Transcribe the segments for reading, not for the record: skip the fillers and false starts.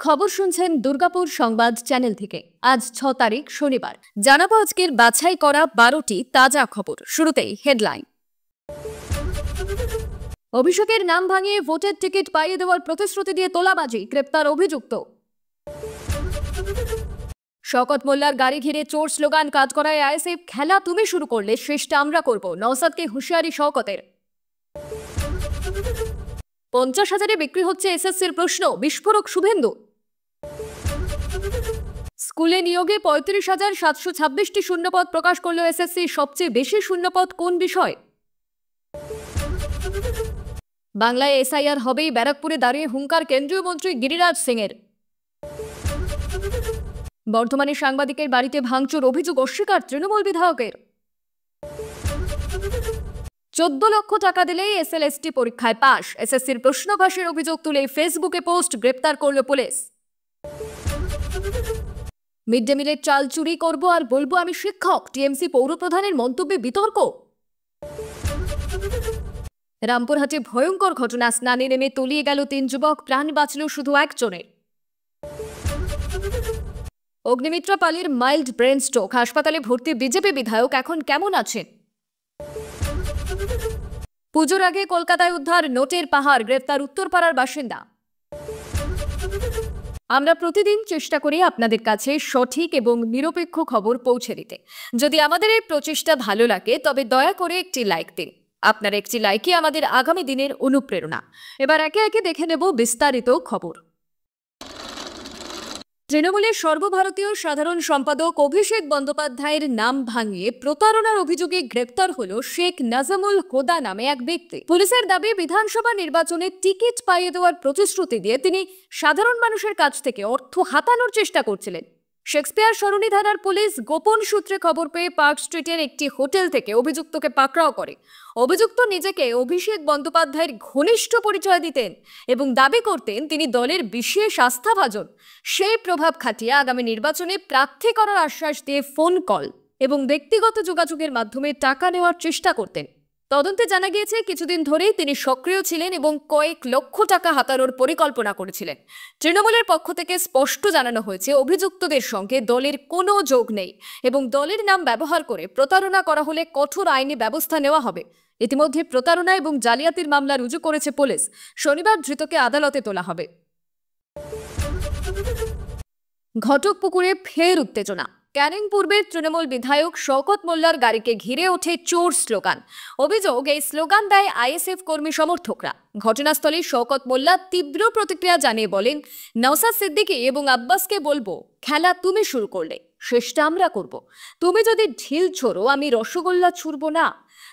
খবর শুনছেন দুর্গাপুর সংবাদ চ্যানেল থেকে। আজ 6 তারিখ শনিবার। জানাবো আজকের বাছাই করা 12টি তাজা খবর। শুরুতেই হেডলাইন। অভিষেকের নাম ভাঙিয়ে ভোটের টিকিট পাইয়ে দেওয়ার প্রতিশ্রুতি দিয়ে তোলাবাজি, গ্রেপ্তার অভিযুক্ত। শওকত মোল্লার গাড়ি ঘিরে চোর স্লোগান কাজ করায় আইএসএফ, খেলা তুমি শুরু করলে শেষটা আমরা করব, নওসাদকে হুঁশিয়ারি শওকতের। 50,000-এ বিক্রি হচ্ছে এসএসসির প্রশ্ন, বিস্ফোরক শুভেন্দু। স্কুলে নিয়োগে 35,726টি শূন্যপদ প্রকাশ করল এসএসসি। সবচেয়ে বেশি শূন্যপদ কোন বিষয়? বাংলায় এসআইআর হবেই, ব্যারাকপুরে দাঁড়িয়ে হুঙ্কার কেন্দ্রীয় মন্ত্রী গিরিরাজ সিংয়ের। বর্ধমানে সাংবাদিকের বাড়িতে ভাঙচুর, অভিযোগ অস্বীকার তৃণমূল বিধায়কের। 14 লক্ষ টাকা দিলেই এসএলএসটি পরীক্ষায় পাশ, এসএসসির প্রশ্ন ফাঁসের অভিযোগ তুলে ফেসবুকে পোস্ট, গ্রেপ্তার করল পুলিশ। মিড ডে মিলের চাল চুরি করব আর বলবো আমি শিক্ষক, টিএমসি পৌরপ্রধানের মন্তব্যে বিতর্ক। রামপুরহাটে ভয়ঙ্কর ঘটনা, স্নানে নেমে তলিয়ে গেল 3 যুবক, প্রাণ বাঁচল শুধু একজনের। অগ্নিমিত্রা পালের মাইল্ড ব্রেন স্ট্রোক, হাসপাতালে ভর্তি বিজেপি বিধায়ক, এখন কেমন আছেন? পুজোর আগে কলকাতায় উদ্ধার নোটের পাহাড়, গ্রেফতার উত্তরপাড়ার বাসিন্দা। আমরা প্রতিদিন চেষ্টা করি আপনাদের কাছে সঠিক এবং নিরপেক্ষ খবর পৌঁছে দিতে। যদি আমাদের এই প্রচেষ্টা ভালো লাগে তবে দয়া করে একটি লাইক দিন। আপনার একটি লাইকই আমাদের আগামী দিনের অনুপ্রেরণা। এবার একে একে দেখে নেব বিস্তারিত খবর। তৃণমূলের সর্বভারতীয় সাধারণ সম্পাদক অভিষেক বন্দ্যোপাধ্যায়ের নাম ভাঙিয়ে প্রতারণার অভিযোগে গ্রেপ্তার হল শেখ নাজামুল হুদা নামে এক ব্যক্তি। পুলিশের দাবি, বিধানসভা নির্বাচনে টিকিট পাইয়ে দেওয়ার প্রতিশ্রুতি দিয়ে তিনি সাধারণ মানুষের কাছ থেকে অর্থ হাতানোর চেষ্টা করছিলেন। শেক্সপিয়ার সরণি থানার পুলিশ গোপন সূত্রে খবর পেয়ে পার্ক স্ট্রিটের একটি হোটেল থেকে অভিযুক্তকে পাকড়াও করে। অভিযুক্ত নিজেকে অভিষেক বন্দ্যোপাধ্যায়ের ঘনিষ্ঠ পরিচয় দিতেন এবং দাবি করতেন তিনি দলের বিশেষ আস্থাভাজন। সেই প্রভাব খাটিয়ে আগামী নির্বাচনে প্রার্থী করার আশ্বাস দিয়ে ফোন কল এবং ব্যক্তিগত যোগাযোগের মাধ্যমে টাকা নেওয়ার চেষ্টা করতেন। তদন্তে জানা গিয়েছে কিছুদিন ধরেই তিনি সক্রিয় ছিলেন এবং কয়েক লক্ষ টাকা হাতানোর পরিকল্পনা করেছিলেন। তৃণমূলের পক্ষ থেকে স্পষ্ট জানানো হয়েছে অভিযুক্তদের সঙ্গে দলের কোনো যোগ নেই এবং দলের নাম ব্যবহার করে প্রতারণা করা হলে কঠোর আইনি ব্যবস্থা নেওয়া হবে। ইতিমধ্যে প্রতারণা এবং জালিয়াতির মামলা রুজু করেছে পুলিশ। শনিবার ধৃতকে আদালতে তোলা হবে। ঘটকপুকুরে ফের উত্তেজনা। ক্যানিং পূর্বের তৃণমূল বিধায়ক শওকত মোল্লার গাড়িকে ঘিরে ওঠে চোর স্লোগান। অভিযোগ, এই স্লোগান দেয় আইএসএফ কর্মী সমর্থকরা। ঘটনাস্থলে শওকত মোল্লা তীব্র প্রতিক্রিয়া জানিয়ে বলেন, নওসাদ সিদ্দিকী এবং আব্বাসকে বলবো, খেলা তুমি শুরু করলে শেষটা আমরা করব। তুমি যদি ঢিল ছোড়ো আমি রসগোল্লা ছুড়ব না।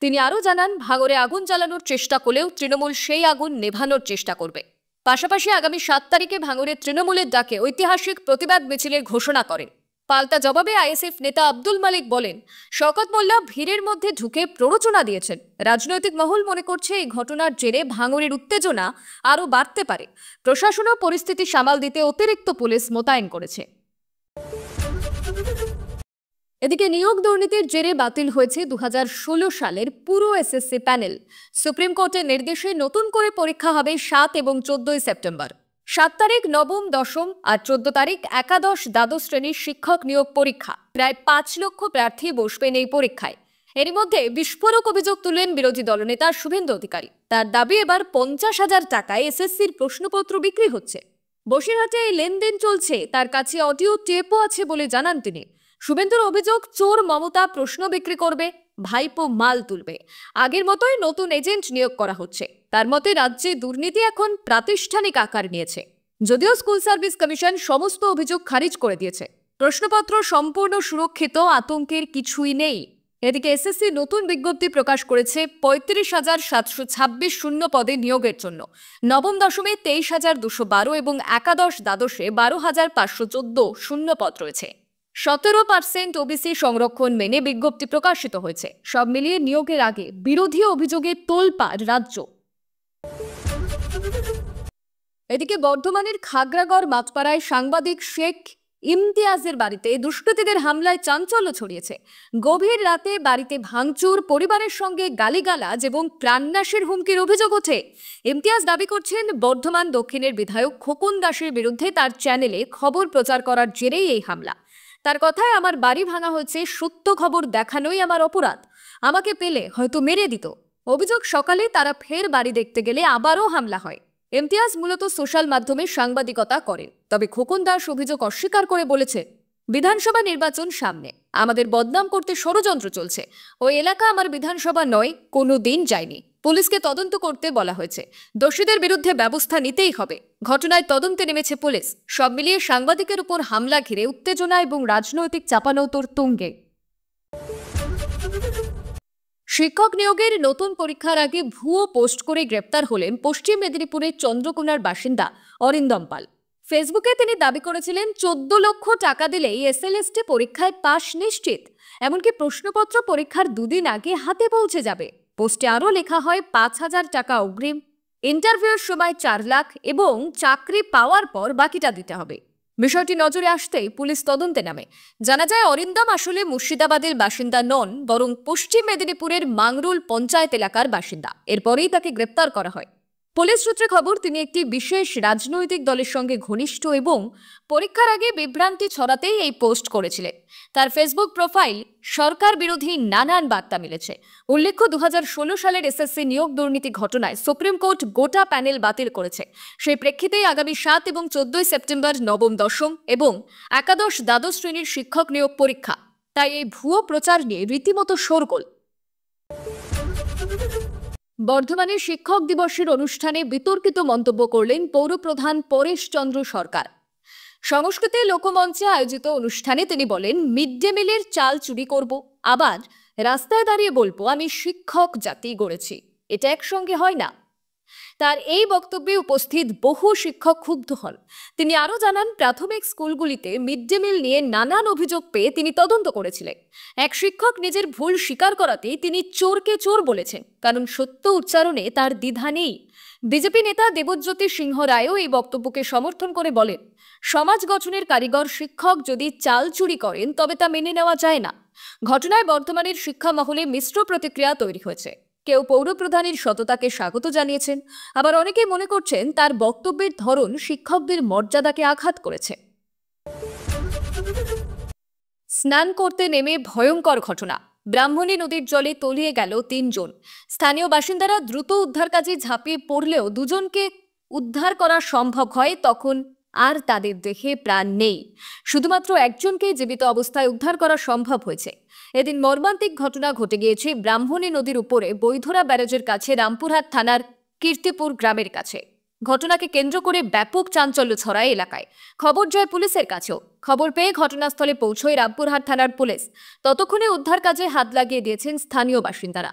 তিনি আরও জানান, ভাঙরে আগুন জ্বালানোর চেষ্টা করলেও তৃণমূল সেই আগুন নেভানোর চেষ্টা করবে। পাশাপাশি আগামী 7 তারিখে ভাঙরে তৃণমূলের ডাকে ঐতিহাসিক প্রতিবাদ মিছিলের ঘোষণা করেন। পাল্টা জবাবে আইএসএফ নেতা আব্দুল মালিক বলেন, শওকত মোল্লা ভিড়ের মধ্যে ঢুকে প্ররোচনা দিয়েছেন। রাজনৈতিক মহল মনে করছে এই ঘটনার জেরে ভাঙরের উত্তেজনা আরও বাড়তে পারে। প্রশাসনও পরিস্থিতি সামাল দিতে অতিরিক্ত পুলিশ মোতায়েন করেছে। এদিকে নিয়োগ দুর্নীতির জেরে বাতিল হয়েছে 2016 সালের পুরো এসএসসি প্যানেল। সুপ্রিম কোর্টের নির্দেশে নতুন করে পরীক্ষা হবে 7 এবং 14 সেপ্টেম্বর। 7 তারিখ নবম, দশম আর 14 তারিখ একাদশ, দ্বাদশ শ্রেণীর শিক্ষক নিয়োগ পরীক্ষা। প্রায় 5 লক্ষ প্রার্থী বসবেন এই পরীক্ষায়। এর মধ্যে বিস্ফোরক অভিযোগ তুললেন বিরোধী দলনেতা শুভেন্দু অধিকারী। তার দাবি, এবার 50,000 টাকায় এসএসসির প্রশ্নপত্র বিক্রি হচ্ছে। বসিরহাটে এই লেনদেন চলছে, তার কাছে অডিও টেপও আছে বলে জানান তিনি। শুভেন্দুর অভিযোগ, চোর মমতা প্রশ্ন বিক্রি করবে, ভাইপো মাল তুলবে। আগের মতোই নতুন এজেন্ট নিয়োগ করা হচ্ছে। তার মতে রাজ্যে দুর্নীতি এখন প্রাতিষ্ঠানিক আকার নিয়েছে। যদিও স্কুল সার্ভিস কমিশন সমস্ত অভিযোগ খারিজ করে দিয়েছে। প্রশ্নপত্র সম্পূর্ণ সুরক্ষিত, আতঙ্কের কিছুই নেই। এদিকে এসএসসি নতুন বিজ্ঞপ্তি প্রকাশ করেছে 35,726 শূন্য পদে নিয়োগের জন্য। নবম দশমে 23,212 এবং একাদশ দ্বাদশে 12,514 শূন্য পদ রয়েছে। 17% ওবিসি সংরক্ষণ মেনে বিজ্ঞপ্তি প্রকাশিত হয়েছে। সব মিলিয়ে নিয়োগের আগে বিরোধী অভিযোগে তোলপাড় রাজ্য। এদিকে বর্ধমানের খাগড়াগড় মাতপাড়ায় সাংবাদিক শেখ ইমতিয়াজের বাড়িতে দুষ্কৃতীদের হামলায় চাঞ্চল্য ছড়িয়েছে। গভীর রাতে বাড়িতে ভাঙচুর, পরিবারের সঙ্গে গালিগালাজ এবং প্রাণনাশের হুমকির অভিযোগ ওঠে। ইমতিয়াজ দাবি করছেন, বর্ধমান দক্ষিণের বিধায়ক খোকন দাসের বিরুদ্ধে তার চ্যানেলে খবর প্রচার করার জেরেই এই হামলা। তার কথায়, আমার বাড়ি ভাঙা হয়েছে, সত্য খবর দেখানোই আমার অপরাধ, আমাকে পেলে হয়তো মেরে দিত। অভিযোগ, সকালে তারা ফের বাড়ি দেখতে গেলে আবারও হামলা হয়। ইমতিয়াজ মূলত সোশ্যাল মাধ্যমে সাংবাদিকতা করেন, তবে খোকন দাস অভিযোগ অস্বীকার করে বলেছে, বিধানসভা নির্বাচন সামনে, আমাদের বদনাম করতে ষড়যন্ত্র চলছে। ওই এলাকা আমার বিধানসভা নয়, কোনো দিন যায়নি। পুলিশকে তদন্ত করতে বলা হয়েছে, দোষীদের বিরুদ্ধে ব্যবস্থা নিতেই হবে। ঘটনায় তদন্তে নেমেছে পুলিশ। সব মিলিয়ে সাংবাদিকের উপর হামলা ঘিরে উত্তেজনা এবং রাজনৈতিক চাপানোতর তুঙ্গে। শিক্ষক নিয়োগের নতুন পরীক্ষার আগে ভুয়ো পোস্ট করে গ্রেপ্তার হলেন পশ্চিম মেদিনীপুরের চন্দ্রকোনার বাসিন্দা অরিন্দম পাল। ফেসবুকে তিনি দাবি করেছিলেন, 14 লক্ষ টাকা দিলেই এসএলএসটি পরীক্ষায় পাশ নিশ্চিত, এমনকি প্রশ্নপত্র পরীক্ষার দুদিন আগে হাতে পৌঁছে যাবে। পোস্টে আরও লেখা হয় 5,000 টাকা অগ্রিম, ইন্টারভিউর সময় 4 লাখ এবং চাকরি পাওয়ার পর বাকিটা দিতে হবে। বিষয়টি নজরে আসতেই পুলিশ তদন্তে নামে। জানা যায়, অরিন্দম আসলে মুর্শিদাবাদের বাসিন্দা নন, বরং পশ্চিম মেদিনীপুরের মাংরুল পঞ্চায়েত এলাকার বাসিন্দা। এরপরেই তাকে গ্রেপ্তার করা হয়। পুলিশ সূত্রে খবর, তিনি একটি বিশেষ রাজনৈতিক দলের সঙ্গে ঘনিষ্ঠ এবং পরীক্ষার আগে বিভ্রান্তি ছড়াতেই এই পোস্ট করেছিলেন। তার ফেসবুক প্রোফাইল সরকার বিরোধী নানান বার্তা মিলেছে। উল্লেখ্য, 2016 সালের এসএসসি নিয়োগ দুর্নীতি ঘটনায় সুপ্রিম কোর্ট গোটা প্যানেল বাতিল করেছে। সেই প্রেক্ষিতেই আগামী 7 এবং 14 সেপ্টেম্বর নবম, দশম এবং একাদশ, দ্বাদশ শ্রেণীর শিক্ষক নিয়োগ পরীক্ষা। তাই এই ভুয়ো প্রচার নিয়ে রীতিমতো শোরগোল। বর্ধমানে শিক্ষক দিবসের অনুষ্ঠানে বিতর্কিত মন্তব্য করলেন পৌরপ্রধান পরেশ চন্দ্র সরকার। সংস্কৃতি লোকমঞ্চে আয়োজিত অনুষ্ঠানে তিনি বলেন, মিড ডে মিলের চাল চুরি করব, আবার রাস্তায় দাঁড়িয়ে বলবো আমি শিক্ষক জাতি গড়েছি। এটা একসঙ্গে হয় না। তার এই বক্তব্যে উপস্থিত বহু শিক্ষক ক্ষুব্ধ হন। তিনি আরও জানান, প্রাথমিক স্কুলগুলিতে মিড ডে মিল নিয়ে নানান অভিযোগ পেয়ে তিনি তদন্ত করেছিলেন। এক শিক্ষক নিজের ভুল স্বীকার করাতেই তিনি চোরকে চোর বলেছেন, কারণ সত্য উচ্চারণে তার দ্বিধা নেই। বিজেপি নেতা দেবজ্যোতি সিংহ রায়ও এই বক্তব্যকে সমর্থন করে বলেন, সমাজ গঠনের কারিগর শিক্ষক যদি চাল চুরি করেন তবে তা মেনে নেওয়া যায় না। ঘটনায় বর্তমানের শিক্ষা মহলে মিশ্র প্রতিক্রিয়া তৈরি হয়েছে। কেউ পৌরপ্রধানের সততাকে স্বাগত জানিয়েছেন, আবার অনেকে মনে করছেন তার বক্তব্যের ধরন শিক্ষকদের মর্যাদাকে আঘাত করেছে। স্নান করতে নেমে ভয়ঙ্কর ঘটনা। ব্রাহ্মণী নদীর জলে তলিয়ে গেল 3 জন। স্থানীয় বাসিন্দারা দ্রুত উদ্ধার কাজে ঝাঁপিয়ে পড়লেও দুজনকে উদ্ধার করা সম্ভব হয়, তখন আর তাদের দেহে প্রাণ নেই। শুধুমাত্র একজনকেই জীবিত অবস্থায় উদ্ধার করা সম্ভব হয়েছে। এদিন মর্মান্তিক ঘটনা ঘটে গিয়েছে ব্রাহ্মণী নদীর উপরে বৈধরা ব্যারেজের কাছে রামপুরহাট থানার কীর্তিপুর গ্রামের কাছে। ঘটনাকে কেন্দ্র করে ব্যাপক চাঞ্চল্য ছড়ায় এলাকায়। খবর যায় পুলিশের কাছেও। খবর পেয়ে ঘটনাস্থলে পৌঁছয় রামপুরহাট থানার পুলিশ। ততক্ষণে উদ্ধার কাজে হাত লাগিয়ে দিয়েছেন স্থানীয় বাসিন্দারা।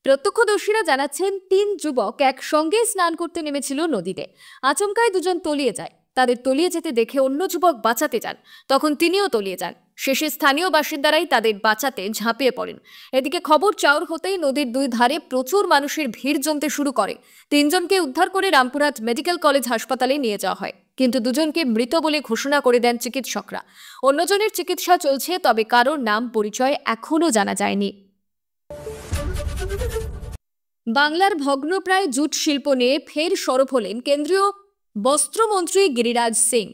প্রত্যক্ষদর্শীরা জানাচ্ছেন, 3 যুবক একসঙ্গে স্নান করতে নেমেছিল নদীতে। আচমকায় দুজন তলিয়ে যায়। তাদের তলিয়ে যেতে দেখে অন্য যুবক বাঁচাতে যান, তখন তিনিও তলিয়ে যান। শেষে স্থানীয় বাসিন্দারাই তাদের বাঁচাতে ঝাঁপিয়ে পড়েন। এদিকে খবর চাউর হতেই নদীর 2 ধারে প্রচুর মানুষের ভিড় জমতে শুরু করে। 3 জনকে উদ্ধার করে রামপুরহাট মেডিকেল কলেজ হাসপাতালে নিয়ে যাওয়া হয়, কিন্তু 2 জনকে মৃত বলে ঘোষণা করে দেন চিকিৎসকরা। অন্যজনের চিকিৎসা চলছে, তবে কারোর নাম পরিচয় এখনও জানা যায়নি। বাংলার ভগ্নপ্রায় জুট শিল্প নিয়ে ফের সরব হলেন কেন্দ্রীয় বস্ত্রমন্ত্রী গিরিরাজ সিং।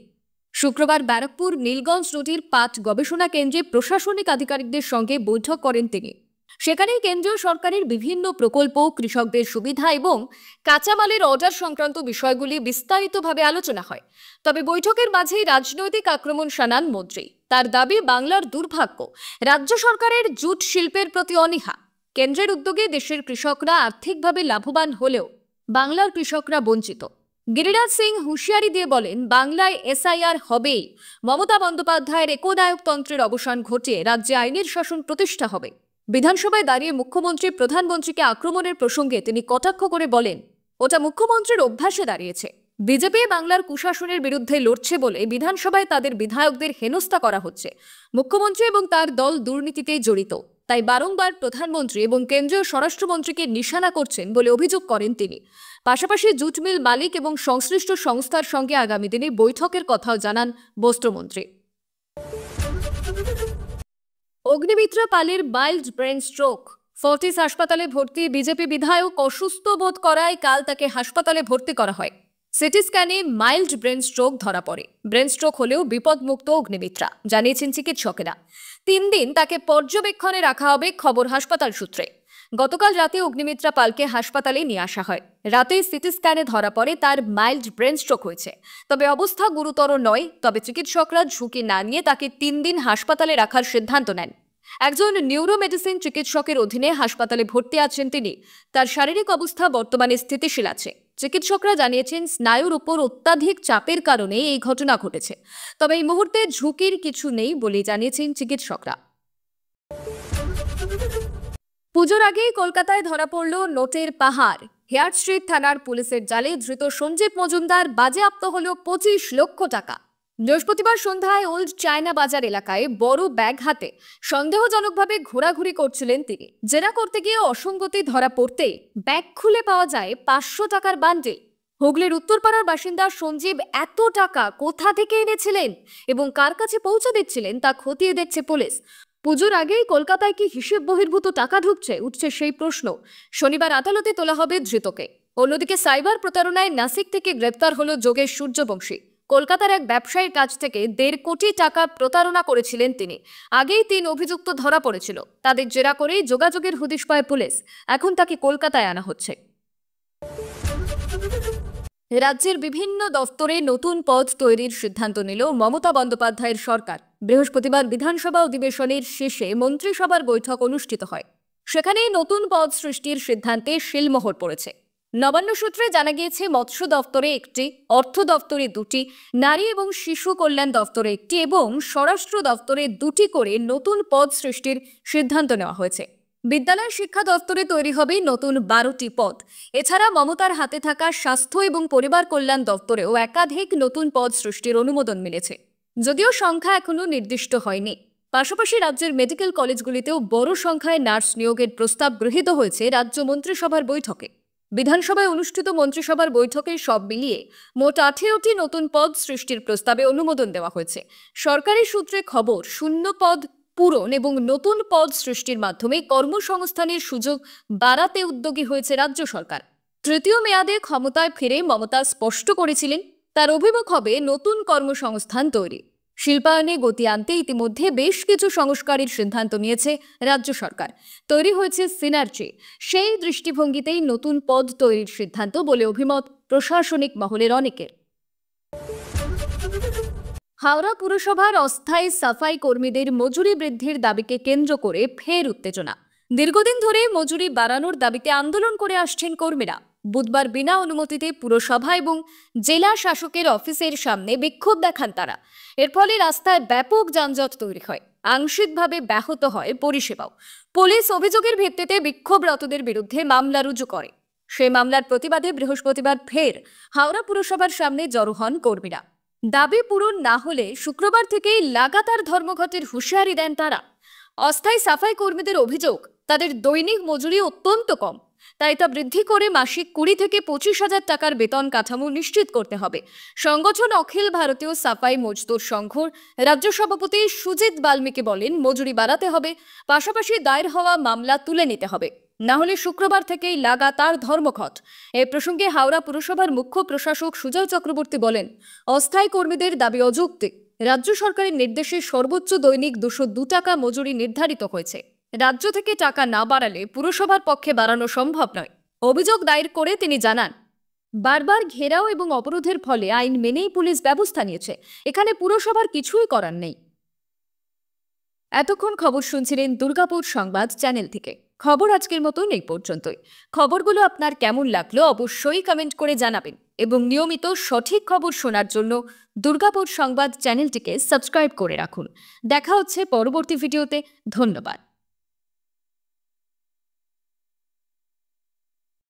শুক্রবার ব্যারাকপুর নীলগঞ্জ রোডের পাট গবেষণা কেন্দ্রে প্রশাসনিক আধিকারিকদের সঙ্গে বৈঠক করেন তিনি। সেখানে কেন্দ্রীয় সরকারের বিভিন্ন প্রকল্প, কৃষকদের সুবিধা এবং কাঁচামালের অর্ডার সংক্রান্ত বিষয়গুলি বিস্তারিতভাবে আলোচনা হয়। তবে বৈঠকের মাঝেই রাজনৈতিক আক্রমণ শানান মন্ত্রী। তার দাবি, বাংলার দুর্ভাগ্য, রাজ্য সরকারের জুট শিল্পের প্রতি অনীহা। কেন্দ্রের উদ্যোগে দেশের কৃষকরা আর্থিকভাবে লাভবান হলেও বাংলার কৃষকরা বঞ্চিত। গিরিরাজ সিং হুঁশিয়ারি দিয়ে বলেন, বাংলায় এসআইআর হবেই। মমতা বন্দ্যোপাধ্যায়ের একনায়কতন্ত্রের অবসান ঘটিয়ে রাজ্যে আইনের শাসন প্রতিষ্ঠা হবে। বিধানসভায় দাঁড়িয়ে মুখ্যমন্ত্রী প্রধানমন্ত্রীকে আক্রমণের প্রসঙ্গে তিনি কটাক্ষ করে বলেন, ওটা মুখ্যমন্ত্রীর অভ্যাসে দাঁড়িয়েছে। বিজেপি বাংলার কুশাসনের বিরুদ্ধে লড়ছে বলে বিধানসভায় তাদের বিধায়কদের হেনস্থা করা হচ্ছে। মুখ্যমন্ত্রী এবং তার দল দুর্নীতিতে জড়িত, তাই বারংবার প্রধানমন্ত্রী এবং কেন্দ্রীয় স্বরাষ্ট্রমন্ত্রীকে নিশানা করছেন বলে অভিযোগ করেন তিনি। পাশাপাশি জুট মিল মালিক এবং সংশ্লিষ্ট সংস্থার সঙ্গে আগামী দিনে বৈঠকের কথাও জানান বস্ত্রমন্ত্রী। অগ্নিমিত্রা পালের মাইল্ড ব্রেন স্ট্রোক। ফোর্টিস হাসপাতালে ভর্তি বিজেপি বিধায়ক অসুস্থ বোধ করায় কাল তাকে হাসপাতালে ভর্তি করা হয়। সিটি স্ক্যানে মাইল্ড ব্রেন স্ট্রোক ধরা পড়ে। ব্রেন স্ট্রোক হলেও বিপদমুক্ত অগ্নিমিত্রা, জানিয়েছেন চিকিৎসকেরা। 3 দিন তাকে পর্যবেক্ষণে রাখা হবে, খবর হাসপাতাল সূত্রে। গতকাল রাতে অগ্নিমিত্রা পালকে হাসপাতালে নিয়ে আসা হয়। রাতে সিটি স্ক্যানে ধরা পড়ে তার মাইল্ড ব্রেন স্ট্রোক হয়েছে। তবে অবস্থা গুরুতর নয়। তবে চিকিৎসকরা ঝুঁকি না নিয়ে তাকে 3 দিন হাসপাতালে রাখার সিদ্ধান্ত নেন। একজন নিউরো মেডিসিন চিকিৎসকের অধীনে হাসপাতালে ভর্তি আছেন তিনি। তার শারীরিক অবস্থা বর্তমানে স্থিতিশীল আছে। চিকিৎসকরা জানিয়েছেন স্নায়ুর উপর অত্যাধিক চাপের কারণে এই ঘটনা ঘটেছে। তবে এই মুহূর্তে ঝুঁকির কিছু নেই বলে জানিয়েছেন চিকিৎসকরা। পুজোর আগেই কলকাতায় ধরা পড়ল নোটের পাহাড়। হেয়ার স্ট্রিট থানার পুলিশের জালে ধৃত সঞ্জীব মজুমদার, বাজেয়াপ্ত হল 25 লক্ষ টাকা। বৃহস্পতিবার সন্ধ্যায় ওল্ড চায়না বাজার এলাকায় বড় ব্যাগ হাতে সন্দেহজনকভাবে ঘোরাঘুরি করছিলেন তিনি। জেরা করতে গিয়ে অসঙ্গতি ধরা পড়তে ব্যাগ খুলে পাওয়া যায় 500 টাকার বান্ডিল। হুগলির উত্তরপাড়ার বাসিন্দা সঞ্জীব এত টাকা কোথা থেকে এনেছিলেন এবং কার কাছে পৌঁছে দিচ্ছিলেন তা খতিয়ে দেখছে পুলিশ। পুজোর আগেই কলকাতায় কি হিসেব বহির্ভূত টাকা ঢুকছে, উঠছে সেই প্রশ্ন। শনিবার আদালতে তোলা হবে ধৃতকে। অন্যদিকে সাইবার প্রতারণায় নাসিক থেকে গ্রেপ্তার হলো যোগেশ সূর্যবংশী। কলকাতার এক ব্যবসায়ীর কাছ থেকে 1.5 কোটি টাকা প্রতারণা করেছিলেন তিনি। আগেই 3 অভিযুক্ত ধরা পড়েছিল। তাদের জেরা করেই যোগাযোগের হদিশ পায় পুলিশ। এখন তাকে কলকাতায় আনা হচ্ছে। রাজ্যের বিভিন্ন দফতরে নতুন পদ তৈরির সিদ্ধান্ত নিল মমতা বন্দ্যোপাধ্যায়ের সরকার। বৃহস্পতিবার বিধানসভা অধিবেশনের শেষে মন্ত্রিসভার বৈঠক অনুষ্ঠিত হয়। সেখানেই নতুন পদ সৃষ্টির সিদ্ধান্তে শিলমোহর পড়েছে। নবান্ন সূত্রে জানা গিয়েছে, মৎস্য দফতরে 1টি, অর্থ দফতরে 2টি, নারী এবং শিশু কল্যাণ দফতরে 1টি এবং স্বরাষ্ট্র দফতরে 2টি করে নতুন পদ সৃষ্টির সিদ্ধান্ত নেওয়া হয়েছে। বিদ্যালয় শিক্ষা দফতরে তৈরি হবে নতুন 12টি পদ। এছাড়া মমতার হাতে থাকা স্বাস্থ্য এবং পরিবার কল্যাণ দফতরেও একাধিক নতুন পদ সৃষ্টির অনুমোদন মিলেছে, যদিও সংখ্যা এখনো নির্দিষ্ট হয়নি। পাশাপাশি রাজ্যের মেডিকেল কলেজগুলিতেও বড় সংখ্যায় নার্স নিয়োগের প্রস্তাব গৃহীত হয়েছে রাজ্য মন্ত্রিসভার বৈঠকে। বিধানসভায় অনুষ্ঠিত মন্ত্রিসভার বৈঠকে সব মিলিয়ে মোট 18টি নতুন পদ সৃষ্টির প্রস্তাবে অনুমোদন দেওয়া হয়েছে। সরকারি সূত্রে খবর, শূন্য পদ পূরণ এবং নতুন পদ সৃষ্টির মাধ্যমে কর্মসংস্থানের সুযোগ বাড়াতে উদ্যোগী হয়েছে রাজ্য সরকার। তৃতীয় মেয়াদে ক্ষমতায় ফিরে মমতা স্পষ্ট করেছিলেন তার অভিমুখ হবে নতুন কর্মসংস্থান তৈরি। শিল্পায়নে গতি আনতে ইতিমধ্যে বেশ কিছু সংস্কারের সিদ্ধান্ত নিয়েছে রাজ্য সরকার। তৈরি হয়েছে সিনার্জি। সেই দৃষ্টিভঙ্গিতেই নতুন পদ তৈরির সিদ্ধান্ত বলে অভিমত প্রশাসনিক মহলের অনেকের। হাওড়া পুরসভার অস্থায়ী সাফাই কর্মীদের মজুরি বৃদ্ধির দাবিকে কেন্দ্র করে ফের উত্তেজনা। দীর্ঘদিন ধরে মজুরি বাড়ানোর দাবিতে আন্দোলন করে আসছেন কর্মীরা। বুধবার বিনা অনুমতিতে পুরসভা এবং জেলা শাসকের অফিসের সামনে বিক্ষোভ দেখান তারা। এর ফলে রাস্তায় ব্যাপক যানজট তৈরি হয়, আংশিকভাবে ব্যাহত হয় পরিষেবাও। পুলিশ অভিযোগের ভিত্তিতে বিক্ষোভরতদের বিরুদ্ধে মামলা রুজু করে। সেই মামলার প্রতিবাদে বৃহস্পতিবার ফের হাওড়া পুরসভার সামনে জড়ো হন কর্মীরা। দাবি পূরণ না হলে শুক্রবার থেকেই লাগাতার ধর্মঘটের হুঁশিয়ারি দেন তারা। অস্থায়ী সাফাই কর্মীদের অভিযোগ, তাদের দৈনিক মজুরি অত্যন্ত কম, তাই তা বৃদ্ধি করে মাসিক 20 থেকে 25,000 টাকার বেতন কাঠামো নিশ্চিত করতে হবে। সংগঠন অখিল ভারতীয় সাফাই মজদুর সংঘর রাজ্য সভাপতি সুজিত বাল্মীকি বলেন, মজুরি বাড়াতে হবে, পাশাপাশি দায়ের হওয়া মামলা তুলে নিতে হবে, না হলে শুক্রবার থেকেই লাগাতার ধর্মঘট। এই প্রসঙ্গে হাওড়া পুরসভার মুখ্য প্রশাসক সুজয় চক্রবর্তী বলেন, অস্থায়ী কর্মীদের দাবি অযৌক্তিক। রাজ্য সরকারের নির্দেশে সর্বোচ্চ দৈনিক 202 টাকা মজুরি নির্ধারিত হয়েছে। রাজ্য থেকে টাকা না বাড়ালে পুরসভার পক্ষে বাড়ানো সম্ভব নয়। অভিযোগ দায়ের করে তিনি জানান, বারবার ঘেরাও এবং অবরোধের ফলে আইন মেনেই পুলিশ ব্যবস্থা নিয়েছে, এখানে পুরসভার কিছুই করার নেই। এতক্ষণ খবর শুনছিলেন দুর্গাপুর সংবাদ চ্যানেল থেকে। খবর আজকের মতন এই পর্যন্তই। খবরগুলো আপনার কেমন লাগলো অবশ্যই কমেন্ট করে জানাবেন এবং নিয়মিত সঠিক খবর শোনার জন্য দুর্গাপুর সংবাদ চ্যানেলটিকে সাবস্ক্রাইব করে রাখুন। দেখা হচ্ছে পরবর্তী ভিডিওতে। ধন্যবাদ।